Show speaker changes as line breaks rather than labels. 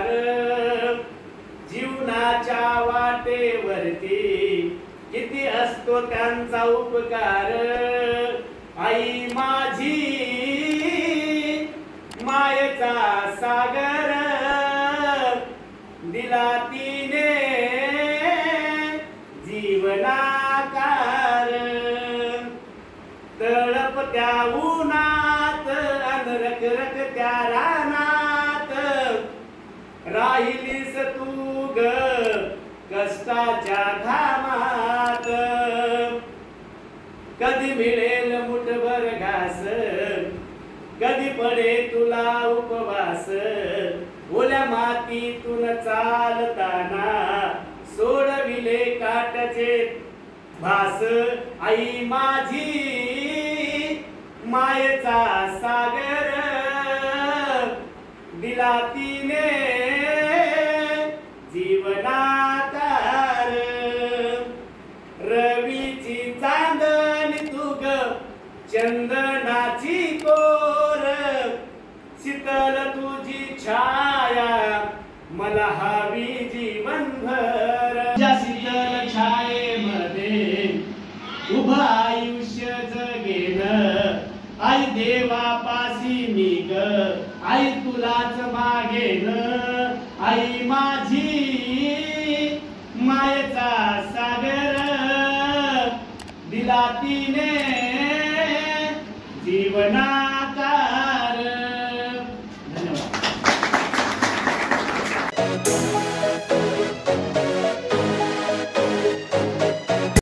उपकार जीवनाच्या वाटेवरती किती असतो त्यांचा उपकार। आई माझी मायेचा सागर दिला तिने जीवनाकार। तळपत्या उन्हात अन रखरखत्या रानात राहिलीस तू ग कष्टाच्या घामात। कधी मिळेल मुठभर घास कधी पडे तुला उपवास ओल्या मातीतून चालताना सोडविले काट्याचे भास। आई माझी मायेचा सागर दिला तिने जीवनाकार। रवीची चांदणी तू ग चंदनाची कोर शीतल तुझी छाया मला हवी जीवनभर। त्या शीतल छायेमध्ये उभं आयुष्य जगेन आई देवापासी मी ग आई तुलाच मागेन। आई माझी मायेचा सागर दिला तिने जीवनाकार। धन्यवाद।